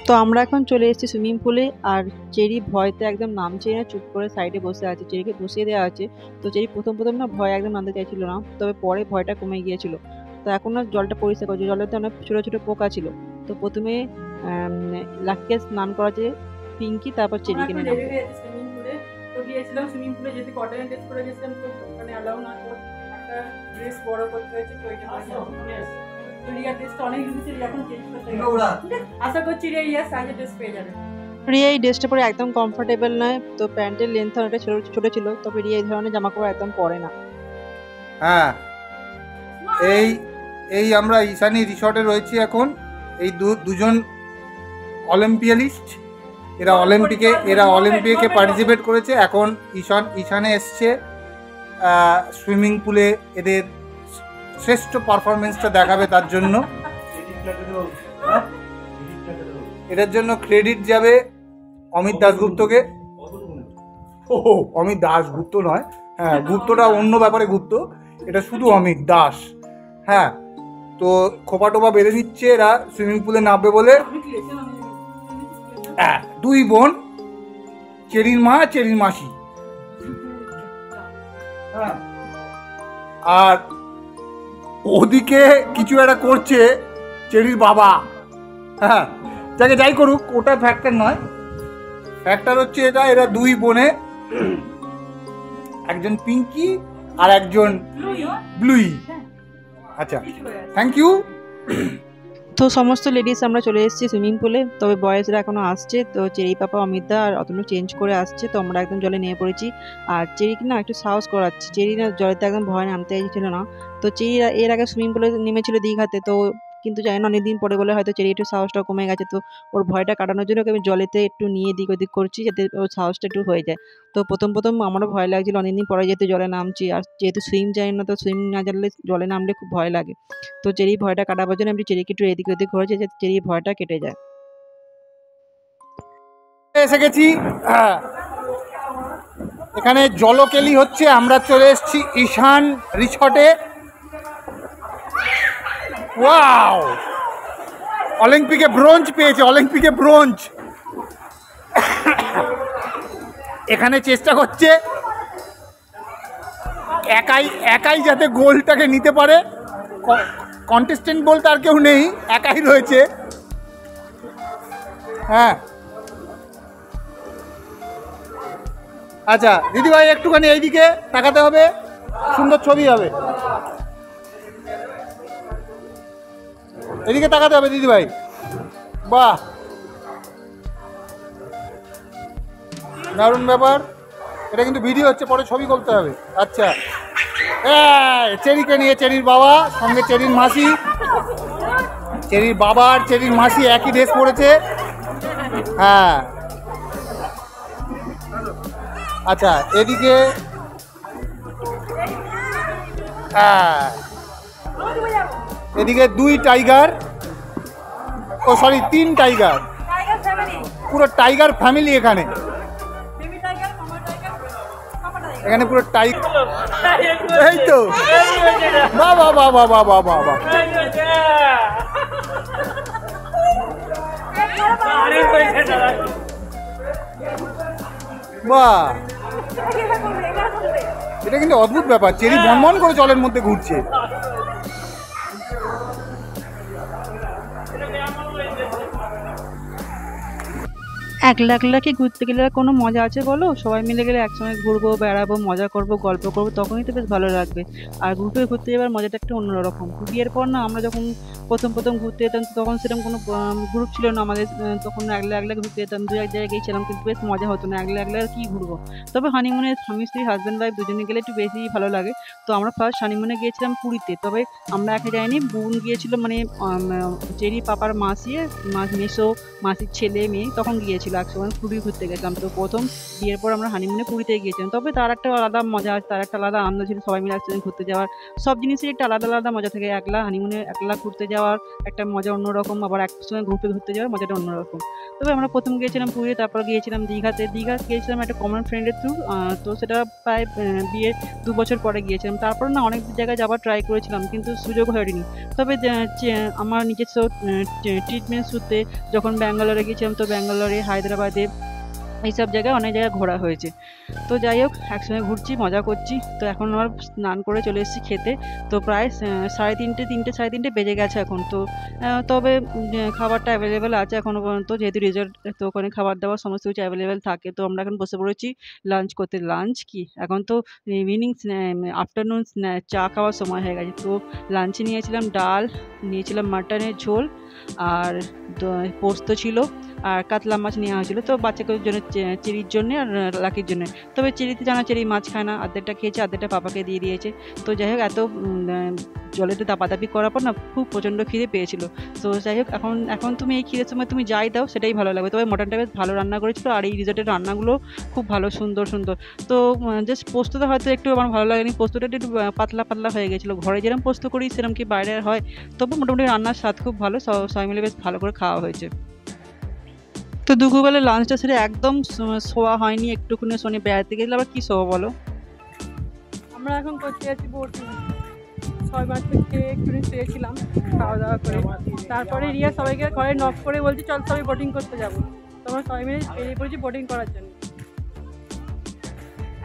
তো আমরা এখন চলে এসেছি সুইমিং পুলে। আর চেরি ভয়তে একদম নামছে না, চুপ করে সাইডে বসে আছে। চেরিকে বসিয়ে দেওয়া আছে। তো চেরি প্রথম প্রথম না ভয় একদম নামতে চাইছিল না, তবে পরে ভয়টা কমে গিয়েছিল। তো এখন না জলটা পরিষ্কার করছে, জলের তো অনেক ছোট ছোট পোকা ছিল। তো প্রথমে লাকিকে স্নান করাচ্ছে পিঙ্কি, তারপর চেরিকে নিয়ে নামবে। সুইমিং পুলে তো গিয়েছিলাম, সুইমিং পুলে যেতে কটনের ড্রেস পরে গেছিলাম, তো মানে অ্যালাউ না করে একটা ড্রেস বড় করতে হয়েছে, তো এটা তো রিয়া ড্রেসটা অনেক ইউজ এখন চেঞ্জ করতে হবে। আশা করছি রিয়া ইয়ার সাইজে ড্রেস পেয়ে যাবে। রিয়া এই ড্রেসটা পরে একদম কমফোর্টেবল নয়, তো প্যান্টের লেন্থ অনেকটা ছোট ছিল, তবে রিয়া এই ধরনের জামা কাপড় একদম পরে না। হ্যাঁ, এই আমরা ঈশানী রিসর্টে রয়েছি এখন। এই দুজন অলিম্পিয়ালিস্ট, এরা অলিম্পিকে পার্টিসিপেট করেছে। এখন ঈশানে এসছে সুইমিং পুলে এদের শ্রেষ্ঠ পারফরমেন্সটা দেখাবে। তার জন্য এটার জন্য ক্রেডিট যাবে অমিত দাশগুপ্তকে। অমিত দাশগুপ্ত নয়, হ্যাঁ গুপ্তটা অন্য ব্যাপারে গুপ্ত, এটা শুধু অমিত দাস। হ্যাঁ, তো খোপা টোপা বেঁধে দিচ্ছে এরা সুইমিং পুলে নামবে বলে। হ্যাঁ, দুই বোন, চেরির মা চেরির মাসি। আর ওদিকে কিছু একটা করছে চেরির বাবা। হ্যাঁ, যাকে যাই করুক, ওটা ফ্যাক্টর নয়। ফ্যাক্টর হচ্ছে এরা দুই বোনে, একজন পিঙ্কি আর একজন ব্লুই। আচ্ছা, থ্যাংক ইউ। তো সমস্ত লেডিস আমরা চলে এসেছি সুইমিং পুলে, তবে বয়েজরা এখনো আসছে। তো চেরি পাপা অমিতদা আর অতনু চেঞ্জ করে আসছে, তো আমরা একদম জলে নেমে পড়েছি। আর চেরিকে না একটু সাহস করাচ্ছি, চেরি না জলেতে একদম ভয় নামতে চাইছিল না। তো চেরি এর আগে সুইমিং পুলে নেমেছিল দীঘাতে, তো কিন্তু জানি না অনেকদিন পরে বলে হয়তো চেরি একটু সাহসটা কমে গেছে। তো ওর ভয়টা কাটানোর জন্য আমি জলেতে একটু নিয়ে এদিক ওদিক করছি, যাতে ওর সাহসটা একটু হয়ে যায়। তো প্রথম আমারও ভয় লাগছিল, অনেকদিন পরে যেহেতু জলে নামছি, আর যেহেতু সুইম জানি না, তো সুইম না জানলে জলে নামলে খুব ভয় লাগে। তো চেরি ভয়টা কাটাবার জন্য আমি চেরিকে একটু এদিক ওদিক ঘুরেছি, যাতে চেরি ভয়টা কেটে যায়। এসে গেছি, এখানে জলকেলি হচ্ছে। আমরা চলে এসেছি ঈশান রিসর্টে। ওয়াও, অলিম্পিকে ব্রোঞ্জ পেয়েছে, অলিম্পিকে ব্রোঞ্জ। এখানে চেষ্টা করছে একাই যাতে গোলটাকে নিতে পারে। কন্টেস্টেন্ট বলতে আর কেউ নেই, একাই রয়েছে। হ্যাঁ, আচ্ছা দিদিভাই একটুখানি এইদিকে তাকাতে হবে, সুন্দর ছবি হবে। এদিকে তাকাতে হবে দিদিভাই। বাহ, দারুণ ব্যাপার। এটা কিন্তু ভিডিও হচ্ছে, পরে ছবি করতে হবে। আচ্ছা, চেরিকে নিয়ে চেরির বাবা, সঙ্গে চেরির মাসি। চেরির বাবা আর চেরির মাসি একই ড্রেস পরেছে। হ্যাঁ, আচ্ছা এদিকে এদিকে দুই টাইগার, ও সরি তিন টাইগার, পুরো টাইগার ফ্যামিলি এখানে। এখানে পুরো টাইগার। এই তো বাবা বাবা বাবা বাবা, বাহ, এটা কিন্তু অদ্ভুত ব্যাপার। চেরি বনবন করে জলের মধ্যে ঘুরছে। একলা কি ঘুরতে গেলে আর কোনো মজা আছে বলো? সবাই মিলে গেলে একসঙ্গে ঘুরবো, বেড়াবো, মজা করবো, গল্প করবো, তখনই তো বেশ ভালো লাগবে। আর গ্রুপে ঘুরতে যাওয়ার মজাটা একটা অন্যরকম। বিয়ের পর না আমরা যখন প্রথম ঘুরতে যেতাম, তখন সেরকম কোনো গ্রুপ ছিল না আমাদের। তখন একলা ঘুরতে যেতাম, দু এক জায়গায় গিয়েছিলাম, কিন্তু বেশ মজা হতো না। একলা আর কি ঘুরবো। তবে হানিমুনে স্বামী স্ত্রী হাজব্যান্ড ওয়াইফ দুজনে গেলে একটু বেশি ভালো লাগে। তো আমরা ফার্স্ট হানিমুনে গিয়েছিলাম পুরীতে, তবে আমরা একা যাইনি, বোন গিয়েছিল, মানে চেরি পাপার মাসি, মেসো মাসির ছেলে মেয়ে তখন গিয়েছিল। লাগছে, ওখানে পুরী ঘুরতে গেছিলাম। তো প্রথম বিয়ের পর আমরা হানিমুনে পুরীতে গিয়েছিলাম, তবে তার একটা আলাদা মজা আছে, তার একটা আলাদা আনন্দ ছিল সবাই মিলে একসাথে ঘুরতে যাওয়ার। সব জিনিসের একটা আলাদা আলাদা মজা থাকে। একলা হানিমুনে একলা ঘুরতে যাওয়ার একটা মজা অন্যরকম, আবার একসঙ্গে ঘুরতে যাওয়ার মজাটা অন্যরকম। তবে আমরা প্রথম গিয়েছিলাম পুরী, তারপর গিয়েছিলাম দীঘাতে। দীঘা গিয়েছিলাম একটা কমন ফ্রেন্ডের থ্রু। তো সেটা প্রায় বিয়ের 2 বছর পরে গিয়েছিলাম। তারপর না অনেক জায়গায় যাওয়ার ট্রাই করেছিলাম, কিন্তু সুযোগ হয়ে ওঠেনি। তবে আমার নিজস্ব ট্রিটমেন্ট সূত্রে যখন ব্যাঙ্গালোরে গিয়েছিলাম, তো ব্যাঙ্গালোরে, হায়দ্রাবাদে, এইসব জায়গায় অনেক জায়গায় ঘোরা হয়েছে। তো যাই হোক, একসঙ্গে ঘুরছি, মজা করছি। তো এখন আমার স্নান করে চলে এসেছি খেতে। তো প্রায় 3:30 বেজে গেছে এখন। তো তবে খাবারটা অ্যাভেলেবেল আছে এখনও পর্যন্ত, যেহেতু রিসর্ট, তো ওখানে খাবার দাবার সমস্ত কিছু অ্যাভেলেবেল থাকে। তো আমরা এখন বসে পড়েছি লাঞ্চ করতে। লাঞ্চ কি, এখন তো ইভিনিং আফটারনুন চা খাওয়ার সময় হয়ে গেছে। তো লাঞ্চে নিয়েছিলাম ডাল, নিয়েছিলাম মাটনের ঝোল, আর পোস্ত ছিল, আর কাতলা মাছ নেওয়া হয়েছিল। তো বাচ্চাদের জন্য, চেরির জন্য আর লাকির জন্য। তবে চেরিতে জানা, চেরি মাছ খায় না, আর্ধেকটা খেয়েছে, আর্ধেকটা পাপাকে দিয়ে দিয়েছে। তো যাই হোক, এত জলেতে দাপাদাপি করার পর না খুব প্রচণ্ড খিদে পেয়েছিল। তো যাই হোক, এখন তুমি এই খিদের সময় তুমি যাই দাও সেটাই ভালো লাগবে। তবে মটনটা বেশ ভালো রান্না করেছিল, আর এই রিসর্টের রান্নাগুলো খুব ভালো, সুন্দর। তো জাস্ট পোস্তটা হয়তো একটু আমার ভালো লাগেনি, পোস্তটা একটু পাতলা পাতলা হয়ে গেছিলো। ঘরে যেরকম পোস্ত করি সেরকম কি বাইরে আর হয়? তবে মোটামুটি রান্নার স্বাদ খুব ভালো, সবাই মিলে বেশ ভালো করে খাওয়া হয়েছে। তো দুপুরবেলা লাঞ্চটা সেরে একদম শোয়া হয়নি, একটুখানি শোনে বেড়াতে গেলে আবার কি শোয়া বলো। আমরা এখন করতে যাচ্ছি বোটিং। 6 মাস থেকে একটুখানি শুয়েছিলাম খাওয়া দাওয়া করে। তারপরে রিয়া সবাইকে ঘরে নক করে বলছি চল সবাই বোটিং করতে যাবো। তোমরা সবাই মিলে বেরিয়ে পড়েছি বোটিং করার জন্য।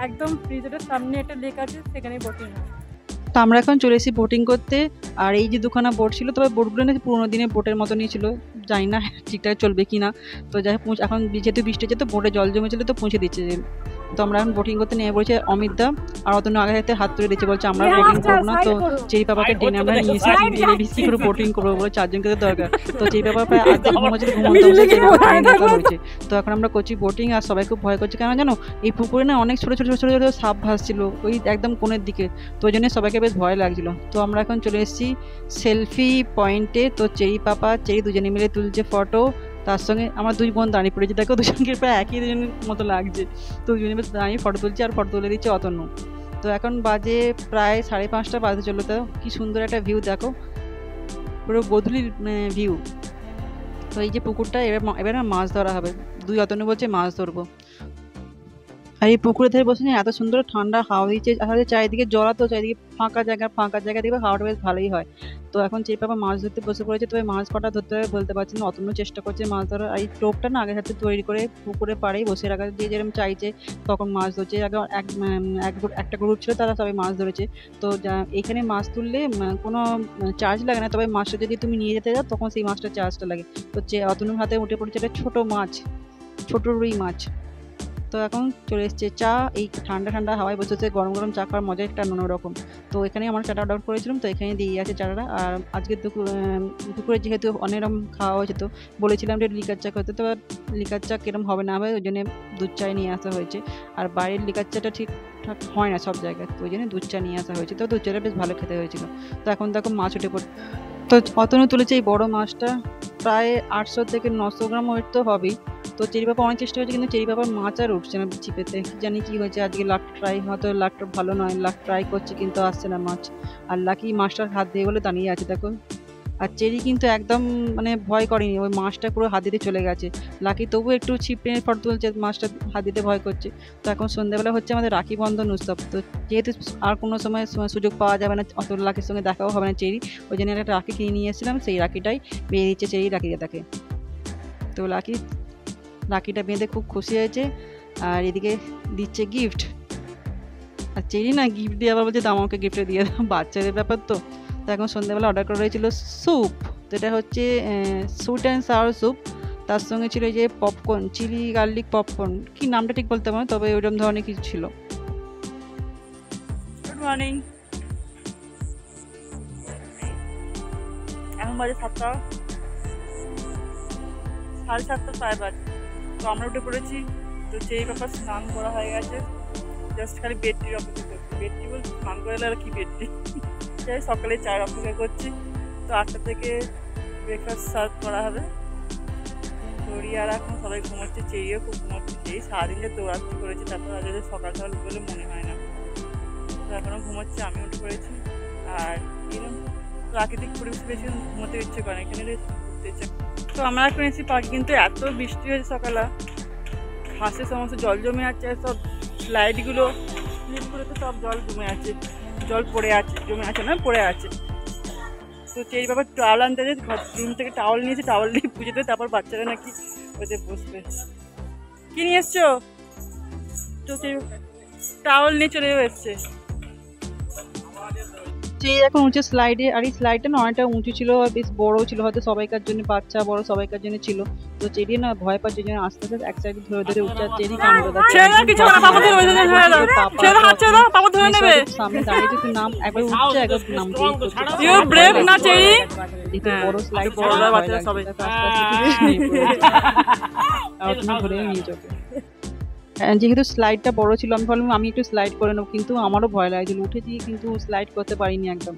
একদম রিসোর্টের সামনে একটা লেক আছে, সেখানে বোটিং হয়। তো আমরা এখন চলে এসেছি বোটিং করতে। আর এই যে দুখানা বোট ছিল, তবে বোটগুলো না পুরোনো দিনের বোটের মতনই ছিল, জানি না ঠিকঠাক চলবে কি না। তো যাই হোক, এখন যেহেতু বৃষ্টি হচ্ছে, তো বোটে জল জমেছিল, তো পৌঁছে দিচ্ছে। তো আমরা এখন বোটিং করতে নিয়ে পড়েছি। অমিত দা আর অতনু আগে হাতে হাত তুলে দিচ্ছে, বলছে আমরা বোটিং করবো না। তো চেরি পাপাকে টেনে আমরা নিয়েছি, বেশি করে বোটিং করবো বলে 4 জনকে তো দরকার। তো চেরি পাপা প্রায় আর্ধেক ঘুমোচ্ছে, ঘুমোচ্ছে। তো এখন আমরা করছি বোটিং, আর সবাই খুব ভয় করছে, কেন জানো, এই পুকুরে না অনেক ছোটো ছোটো ছোটো ছোটো সাপ ভাসছিল ওই একদম কোণের দিকে। তো ওই জন্য সবাইকে বেশ ভয় লাগছিল। তো আমরা এখন চলে এসেছি সেলফি পয়েন্টে। তো চেরি পাপা, চেরি দুজনে মিলে তুলছে ফটো। তার সঙ্গে আমার 2 বোন দাঁড়িয়ে পড়েছে, দেখো দুজনকে প্রায় একই দুজনের মতো লাগছে। তো দুজনে বেশ দাঁড়িয়ে ফটো তুলছে, আর ফটো তুলে দিচ্ছে অতনু। তো এখন বাজে প্রায় 5:30 বাজতে চললো। তো কি সুন্দর একটা ভিউ দেখো, পুরো গোধূলির ভিউ। তো এই যে পুকুরটা, এবার না মাছ ধরা হবে। অতনু বলছে মাছ ধরবো। আর এই পুকুরের ধারে বসে না এত সুন্দর ঠান্ডা হাওয়া দিচ্ছে, আসলে চারিদিকে জলা, তো চারিদিকে ফাঁকা জায়গা দেখবে হাওয়াটা বেশ ভালোই হয়। তো এখন চেরি পাপা মাছ ধরতে বসে পড়েছে। তবে মাছ কটা ধরতে হবে বলতে পারছি না, অতনু চেষ্টা করছে মাছ ধরার। আর এই টোপটা না আগে হাতে তৈরি করে পুকুরে পাড়েই বসে রাখা, দিয়ে যেরকম চাইছে তখন মাছ ধরছে। আগে একটা গ্রুপ ছিল, তারা সবাই মাছ ধরেছে। তো এখানে মাছ তুললে কোনো চার্জ লাগে না, তবে মাছটা যদি তুমি নিয়ে যেতে যাও তখন সেই মাছটার চার্জটা লাগে। তো অতনুর হাতে উঠে পড়েছে একটা ছোট মাছ, ছোট রুই মাছ। তো এখন চলে এসছে চা, এই ঠান্ডা ঠান্ডা হাওয়ায় বসেছে, গরম গরম চা খাওয়ার মজা একটা অন্যরকম। তো এখানে আমরা চাটা অর্ডার করেছিলাম, তো এখানে দিয়ে আছে চাটা। আর আজকে দুপুরে যেহেতু অনেক রকম খাওয়া হয়েছে, তো বলেছিলাম যে লিকার চা করতে, তো লিকার চা কিরম হবে না হবে ওই জন্য দুধ চাই নিয়ে আসা হয়েছে। আর বাইরের লিকার চাটা ঠিকঠাক হয় না সব জায়গায়, তো ওই জন্য দুধ চা নিয়ে আসা হয়েছে। তো দুধ চাটা বেশ ভালো খেতে হয়েছিল। তো এখন দেখো মাছ উঠে পড়ে। তো অতনু তুলেছে এই বড় মাছটা, প্রায় 800 থেকে 900 গ্রাম ওয়েট তো হবেই। তো চেরি পাপা অনেক চেষ্টা হয়েছে, কিন্তু চেরি পাপার মাছ আর উঠছে না চিপেতে, জানি কি হয়েছে। আজকে হয়তো লাকটা ভালো নয়, লাক ট্রাই করছে কিন্তু আসছে না মাছ। আর লাকি মাছটার হাত দিয়ে বলে দাঁড়িয়ে আছে দেখো। আর চেরি কিন্তু একদম ভয় করেনি, ওই মাছটা পুরো হাত দিতে চলে গেছে। লাকি তবু একটু ছিপে ফটো তুলছে, মাছটা হাত দিতে ভয় করছে। তো এখন সন্ধ্যাবেলা হচ্ছে আমাদের রাখি বন্ধন উৎসব। তো যেহেতু আর কোনো সময় সুযোগ পাওয়া যাবে না, অত লাকির সঙ্গে দেখাও হবে না চেরি, ওই জন্য একটা রাখি কিনে নিয়ে এসেছিলাম। সেই রাখিটাই বেরিয়ে দিচ্ছে চেরি রাখিটা তাকে। তো রাখিটা বেঁধে খুব খুশি হয়েছে, আর এদিকে দিচ্ছে গিফট। আর চেরি না গিফট দিয়ে আবার বলছে আমাকে গিফটে দিয়ে দাও, বাচ্চাদের ব্যাপার তো। তো এখন সন্ধ্যাবেলা অর্ডার করা হয়েছিল স্যুপ, তো এটা হচ্ছে সুইট অ্যান্ড সাওয়ার স্যুপ। তার সঙ্গে ছিল যে পপকর্ন, চিলি গার্লিক পপকর্ন, কি নামটা ঠিক বলতে পারো, তবে ওইরকম ধরনের কিছু ছিল। গুড মর্নিং, এখন বাজে 7টা, 7:30 প্রায় বাজে। তো আমরা উঠে পড়েছি। তো চেরি পাপা স্নান করা হয়ে গেছে, জাস্ট খালি বেডটির অপেক্ষা করছি। বেডটি বলতে স্নান করে আর কি বেডটি, যাই সকালে চায়ের অপেক্ষা করছি। তো 8টা থেকে ব্রেকফাস্ট সার্ভ করা হবে। তো আর এখন সবাই ঘুমাচ্ছে, চেরিও খুব ঘুমাচ্ছে। চেরি সারাদিন যে দৌড়াচ্ছি করেছে, তারপর আজ সকাল সকাল বলে মনে হয় না, তো এখনও ঘুমাচ্ছে। আমি উঠে পড়েছি। আর এরকম প্রাকৃতিক পরিবেশ বেশি ঘুমোতে ইচ্ছে করে, এখানে ঘুরতে ইচ্ছে। তো আমরা এখন এসেছি পার্কে, কিন্তু এত বৃষ্টি হয়েছে সকালে, ঘাসে সমস্ত জল জমে আছে, সব স্লাইডগুলো স্লিপগুলোতে সব জল জমে আছে, জল পড়ে আছে, জমে আছে না পড়ে আছে। তো চেরি বাবা টাওয়াল আনতে যে রুম থেকে টাওয়াল নিয়েছে, টাওয়াল দিয়ে পুজোতে, তারপর বাচ্চারা নাকি ওতে বসবে। কি নিয়ে এসছো? তো টাওয়াল নিয়ে চলে এসছে। যে এখন উঁচু স্লাইডে, আর এই স্লাইডটা না অনেকটা উঁচু ছিল, বেশ বড় ছিল, হয়তো সবাইকার জন্য, বাচ্চা বড় সবাইকার জন্য ছিল। তো চেরি না ভয় পাচ্ছে, জন্য আস্তে আস্তে এক সাইড ধরে ধরে উঠছে। আর চেরি কান্ড সামনে দাঁড়িয়ে তুই নাম, একবার উঠছে একবার নামছে, বড় স্লাইড ধরে নিয়ে যাবে। যেহেতু স্লাইডটা বড় ছিল, আমি ভাবলাম আমি একটু স্লাইড করে নেবো, কিন্তু আমারও ভয় লাগছিল, উঠেছি কিন্তু স্লাইড করতে পারিনি একদম।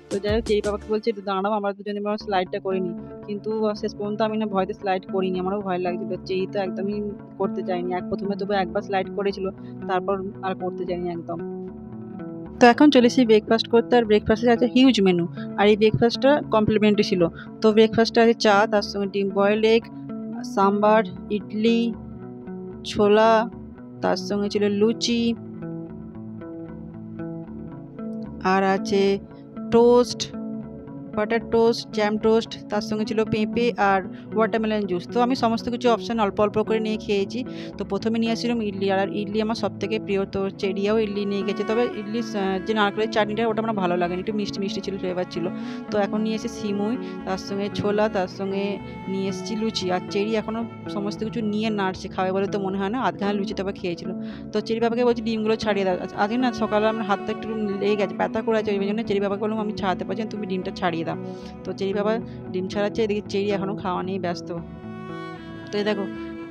তো যাই হোক চেরি বাবাকে বলছে দাঁড়াও, আমরা দুজনে স্লাইডটা করিনি, কিন্তু শেষ পর্যন্ত আমি না ভয়তে স্লাইড করিনি, আমারও ভয় লাগছিল। চেরি তো একদমই করতে চাইনি, প্রথমে তবু একবার স্লাইড করেছিল, তারপর আর করতে চাইনি একদম। তো এখন চলেছি ব্রেকফাস্ট করতে, আর ব্রেকফাস্টে আছে হিউজ মেনু, আর এই ব্রেকফাস্টটা কমপ্লিমেন্টারি ছিল। তো ব্রেকফাস্টে আছে চা, তার সঙ্গে ডিম বয়েলড এগ, সাম্বার, ইডলি, ছোলা, তার সঙ্গে ছিল লুচি, আর আছে toast, butter toast, jam toast, তার সঙ্গে ছিল পেঁপে আর ওয়াটারমেলন জুস। তো আমি সমস্ত কিছু অপশান অল্প অল্প করে নিয়ে খেয়েছি। তো প্রথমে নিয়ে আসছিলাম ইডলি, আর ইডলি আমার সব থেকে প্রিয়। তো চেরিয়াও ইডলি নিয়ে গেছে, তবে ইডলির যে নারকেলের চাটনিটা ওটা আমার ভালো লাগেনি, একটু মিষ্টি মিষ্টি ছিল, ফ্লেভার ছিল। তো এখন নিয়ে এসেছি সিমুই, তার সঙ্গে ছোলা, তার সঙ্গে নিয়ে এসেছি লুচি। আর চেরি এখনও সমস্ত কিছু নিয়ে নাড়ছে, খাবে বলে তো মনে হয় না, আধখানা লুচি তবে খেয়েছিল। তো চেরি বাবাকে বলছি ডিমগুলো ছাড়িয়ে দাও। আজকে না সকালে আমার হাতটা একটু লেগে গেছে, ব্যথা করে আছে, ওই জন্য চেরি বাবাকে বললাম আমি ছাড়াতে পারছি, তুমি ডিমটা ছাড়িয়ে দাও। তো চেরি বাবা ডিম ছাড়াচ্ছে, এদিকে চেরি এখনও খাওয়া নিয়ে ব্যস্ত। তো এই দেখো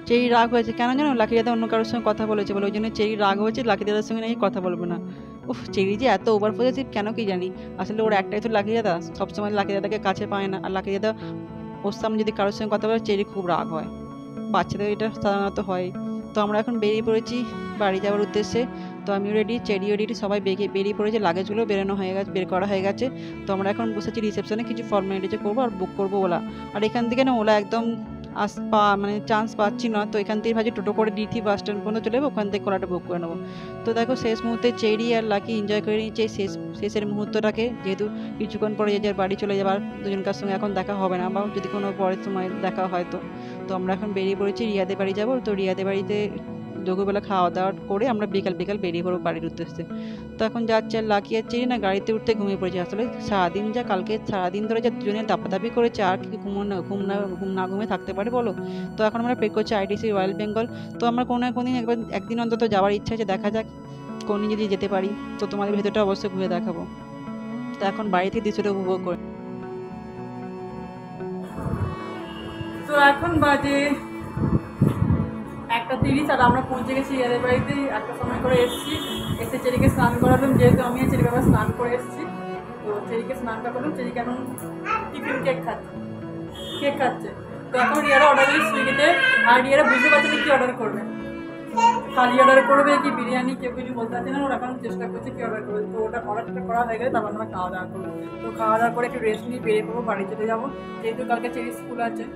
চেরি রাগ হয়েছে কেন জানো, লাকি দাদা অন্য কারোর সঙ্গে কথা বলেছে বলে, ওই জন্য চেরি রাগ হয়েছে, লাকি দাদার সঙ্গে নাকি কথা বলবে না। উফ, চেরি যে এত ওভার পজিটিভ কেন কি জানি। আসলে ওর একটাই তো লাকি দাদা, সবসময় লাকি দাদাকে কাছে পায় না, আর লাকি দাদা ওর সামনে যদি কারোর সঙ্গে কথা বলে চেরি খুব রাগ হয়, বাচ্চাদের এটা সাধারণত হয়। তো আমরা এখন বেরিয়ে পড়েছি বাড়ি যাওয়ার উদ্দেশ্যে। তো আমিও রেডি, চেরিও রেডি, সবাই বেরিয়ে পড়েছে, লাগেজগুলো বের করা হয়ে গেছে। তো আমরা এখন বসেছি রিসেপশনে, কিছু ফর্মালিটি করবো আর বুক করবো ওলা। আর এখান থেকে না ওলা একদম মানে চান্স পাচ্ছি না, তো এখান থেকে ভাবছি টোটো করে ডিথি বাস স্ট্যান্ড পর্যন্ত চলে যাবো, ওখান থেকে ওলাটা বুক করে নেবো। তো দেখো শেষ মুহূর্তে চেরি আর লাকি এনজয় করে নিচ্ছে শেষের মুহূর্তটাকে, যেহেতু কিছুক্ষণ পরে যে যার বাড়ি চলে যাবার, দুজনকার সঙ্গে এখন দেখা হবে না, বা যদি কোনো পরের সময় দেখা হয় তো। তো আমরা এখন বেরিয়ে পড়েছি রিয়াদের বাড়ি যাবো। তো রিয়াদের বাড়িতে দুপুরবেলা খাওয়া দাওয়া করে আমরা বিকাল বেরিয়ে পড়বো বাড়ির উদ্দেশ্যে। তো এখন যাচ্ছে, আর লাকি আর চেরি না গাড়িতে উঠতে ঘুমিয়ে পড়েছে। আসলে সারাদিন কালকে সারাদিন ধরে যা দুজনে দাপাদাপি করেছে, আর কি ঘুম না ঘুমিয়ে থাকতে পারে বলো। তো এখন আমরা প্রে করছি আইটিসি রয়্যাল বেঙ্গল। তো আমরা কোনো না কোনো দিন একদিন অন্তত যাওয়ার ইচ্ছা আছে, দেখা যাক কোন দিন যদি যেতে পারি, তো তোমাদের ভেতরটা অবশ্যই ঘুরে দেখাবো। তো এখন বাড়ি থেকে দৃশ্যটা উপভোগ করে। তো এখন বাজে 1:30, আর আমরা পৌঁছে গেছি ইয়াদের বাড়িতে। 1টার সময় করে এসেছি, এসে চেরিকে স্নান করালাম, যেহেতু আমি আর চেরি বাবা স্নান করে এসেছি। তো চেরিকে স্নানটা করলাম, চেরি কেমন টিফিন কেক খাচ্ছে। তো এখন রিয়ারা অর্ডার করি সুইগিতে, আর রিয়ারা বুঝতে পারছে না কি অর্ডার করবে, থালি অর্ডার করবে কি বিরিয়ানি, কেউ কিছু বলতে পারছে না, ওরা এখন চেষ্টা করছে কি অর্ডার করবে। তো ওটা অর্ডারটা করা হয়ে গেলে তারপর আমরা খাওয়া দাওয়া করবো। তো খাওয়া দাওয়া করে একটু রেস্ট নিয়ে বেরিয়ে পড়বো, বাড়ি চলে যাবো, যেহেতু কালকে চেরি স্কুল আছে।